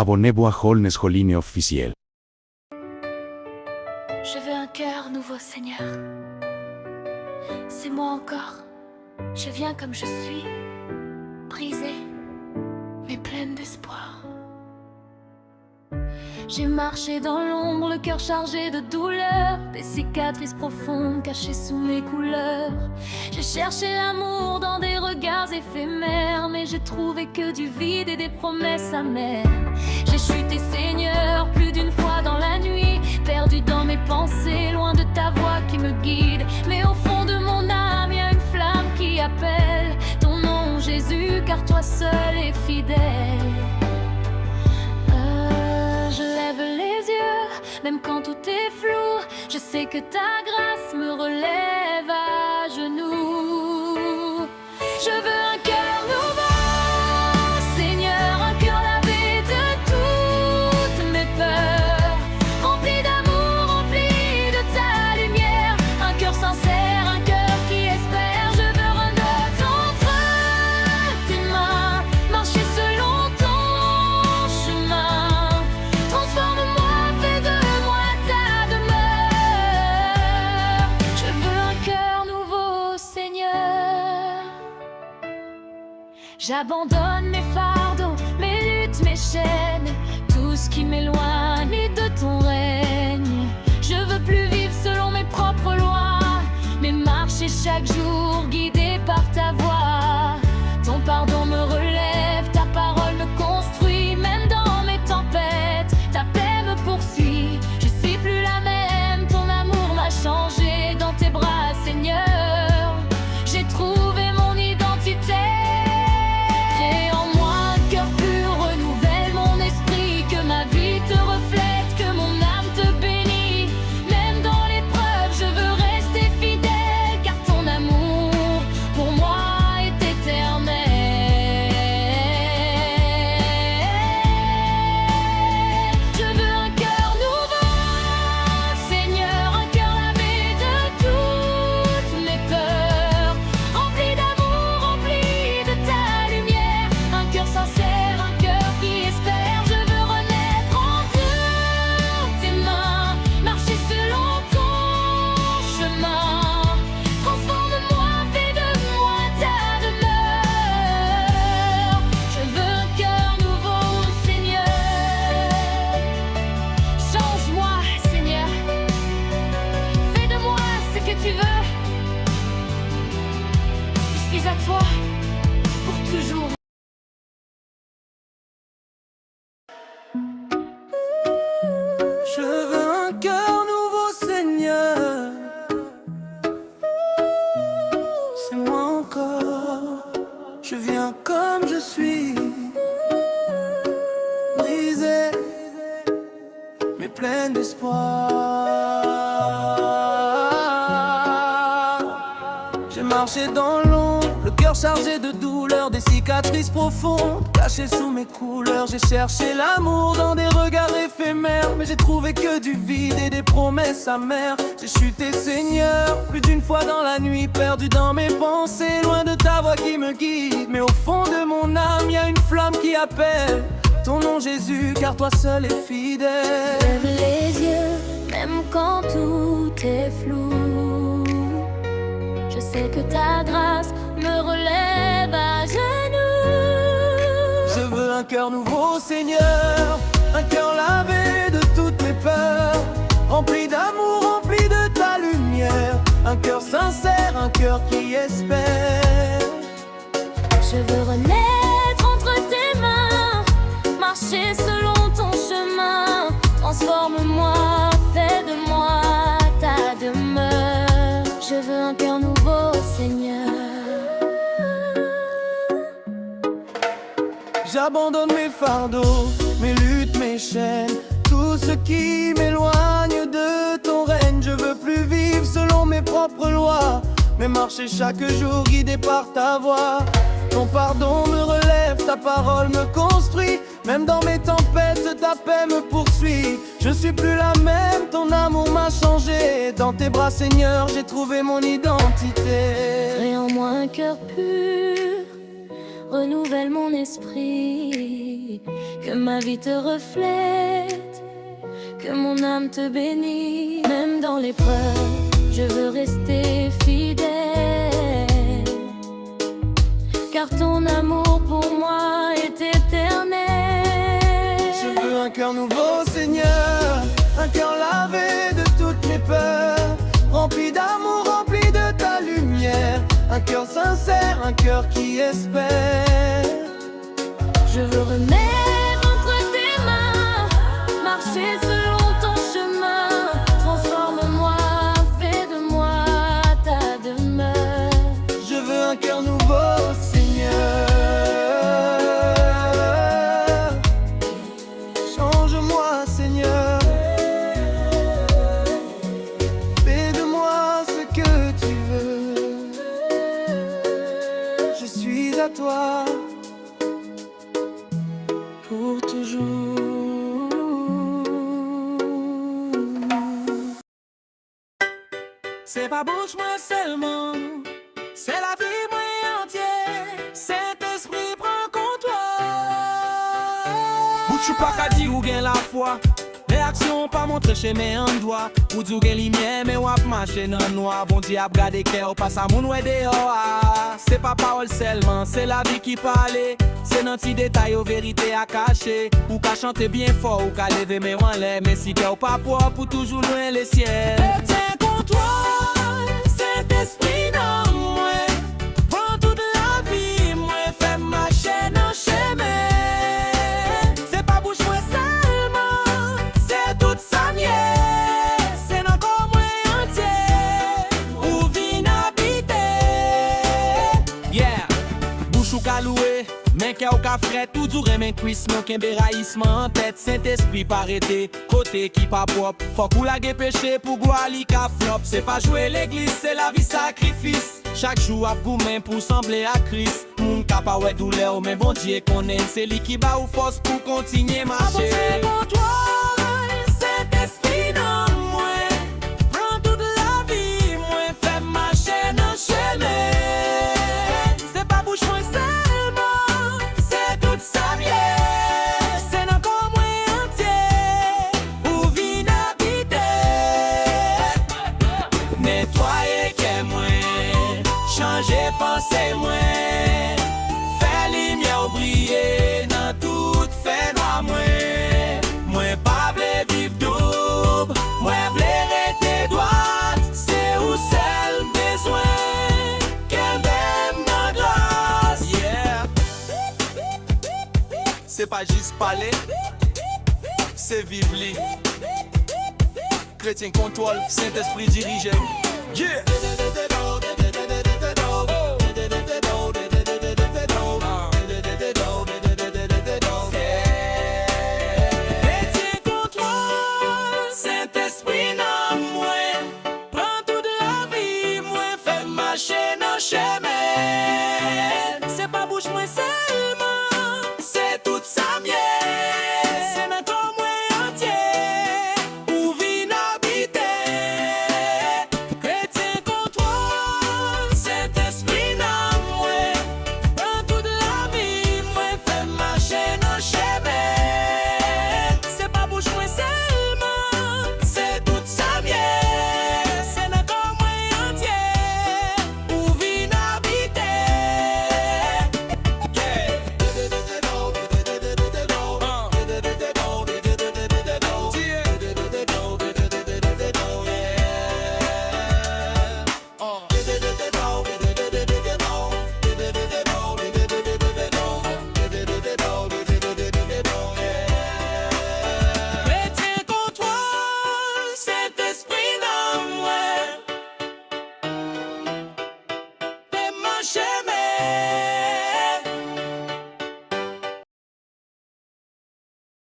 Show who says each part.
Speaker 1: Abonnez-vous à Holnes Joline officiel.
Speaker 2: Je veux un cœur nouveau, Seigneur. C'est moi encore. Je viens comme je suis, brisée, mais pleine d'espoir. J'ai marché dans l'ombre, le cœur chargé de douleur, des cicatrices profondes cachées sous mes couleurs. J'ai cherché l'amour dans des regards éphémères, mais j'ai trouvé que du vide et des promesses amères. J'ai chuté, Seigneur, plus d'une fois dans la nuit, perdu dans mes pensées, loin de ta voix qui me guide. Mais au fond de mon âme, y a une flamme qui appelle ton nom, Jésus, car toi seul es fidèle. Je lève les yeux, même quand tout est flou. Je sais que ta grâce me relève à genoux. Je veux un cœur nouveau, Seigneur, un cœur lavé de toutes mes peurs, rempli d'amour, rempli de ta lumière, un cœur sincère, un cœur qui espère. Je veux renaître entre tes mains, marcher selon ton chemin. Transforme-moi, fais de moi ta demeure. Je veux un cœur nouveau, Seigneur. J'abandonne mes fardeaux, mes luttes, mes chaînes, tout ce qui m'éloigne de ton règne. Je veux plus vivre selon mes propres lois, mais marcher chaque jour guidé par ta voix. Ton pardon me relève, ta parole me construit, même dans mes tempêtes, ta paix me poursuit. Je suis plus la même, ton amour m'a changé. Dans tes bras, Seigneur, j'ai trouvé mon identité. Crée en moi un cœur pur, renouvelle mon esprit, que ma vie te reflète, que mon âme te bénit. Même dans l'épreuve, je veux rester fidèle, car ton amour pour moi est éternel. Je veux un cœur nouveau, Seigneur, un cœur lavé de toutes mes peurs, rempli d'amour, rempli de ta lumière, un cœur sincère, un cœur qui espère. Je veux renaître entre tes mains, marcher selon ton chemin. Transforme-moi, fais de moi ta demeure. Je veux un cœur nouveau, Seigneur. Change-moi, Seigneur. Fais de moi ce que tu veux. Je suis à toi pour toujours.
Speaker 3: Je veux un cœur nouveau, Seigneur. C'est moi encore. Je viens comme je suis, brisé, mais pleine d'espoir. J'ai marché dans l'ombre, le cœur chargé de douleur, des cicatrices profondes cachées sous mes couleurs. J'ai cherché l'amour dans des regards éphémères, mais j'ai trouvé que du vide et des promesses amères. J'ai chuté, Seigneur, plus d'une fois dans la nuit, perdu dans mes pensées, loin de ta voix qui me guide. Mais au fond de mon âme, y a une flamme qui appelle ton nom, Jésus, car toi seul es fidèle.
Speaker 2: Lève les yeux, même quand tout est flou. Je sais que ta grâce me relève à genoux.
Speaker 3: Je veux un cœur nouveau, Seigneur, un cœur lavé de toutes mes peurs, rempli d'amour, rempli de ta lumière, un cœur sincère, un cœur qui espère.
Speaker 2: Je veux renaître entre tes mains, marcher selon ton chemin. Transforme-moi, fais de moi ta demeure. Je veux un cœur nouveau, Seigneur.
Speaker 3: J'abandonne mes fardeaux, mes luttes, mes chaînes, tout ce qui m'éloigne de ton règne. Je veux plus vivre selon mes propres lois, mais marcher chaque jour guidé par ta voix. Ton pardon me relève, ta parole me construit, même dans mes tempêtes, ta paix me poursuit. Je suis plus la même, ton amour m'a changé. Dans tes bras, Seigneur, j'ai trouvé mon identité.
Speaker 2: Crée en moi un cœur pur, renouvelle mon esprit, que ma vie te reflète, que mon âme te bénisse. Même dans l'épreuve, je veux rester fidèle, car ton amour pour moi est éternel.
Speaker 3: Je veux un cœur nouveau, Seigneur, un cœur lavé de toutes mes peurs, rempli d'amour, rempli de ta lumière, un cœur sincère, un cœur qui espère.
Speaker 2: Je veux remettre entre tes mains, marcher selon ton chemin. Transforme-moi, fais de moi ta demeure.
Speaker 3: Je veux un cœur nouveau, Seigneur. Change-moi, Seigneur. Fais de moi ce que tu veux. Je suis à toi pour toujours. C'est pas bouche moi seulement, c'est la vie moi entière. Saint-Esprit prend contrôle. Bouche ou pas qu'à dire ou gain la foi, réaction pas montre chez mes en doigt. Ou du gain lumière mais ou ap marcher dans noir. Bon Dieu ap gade cœur pas ça moun ouais dehors. C'est pas parole seulement, c'est la vie qui parle. C'est dans petit détail aux vérités à cacher. Ou qu'à chanter bien fort ou qu'à lever mes en l'air. Mais si cœur pas propre pour toujours loin les ciels. Tiens contrôle, Saint-Esprit dans moi. Prends toute la vie, moi fais marcher dans chemin. C'est pas bouche moi seulement, c'est toute sa mienne. C'est dans corps moi entier, où vient habiter. Yeah, bouche ou qu'à louer, mais qu'à ou qu'à fret, tout dur et men cuisse, mon qu'un béraïsement en tête. Saint-Esprit pas arrêté, côté qui pas propre. Faut qu'on la péché pour guali qu'à flop. C'est pas jouer l'église, c'est la vie sacrifice. Chaque jour à gourmet pour sembler à Christ. Moun ka pa ouais douleur, mais bon Dieu connaît. C'est lui qui bat ou force pour continuer marcher. Saint-Esprit dans moi, prends toute la vie, moi fais marcher dans chemin. C'est pas bouche moi seulement, c'est toute sa mienne. C'est dans corps moi entier, où vient habiter. Nettoyer qu'est moi, changer pensée moi, faire lumière briller dans toute fait noir moi. Moi pas vle vivre double, moi vle rester droite. C'est où seul besoin qu'elle m'aime dans grâce. Yeah. C'est pas juste parler, c'est vivre li. Chrétien contrôle, Saint-Esprit dirige. Yeah.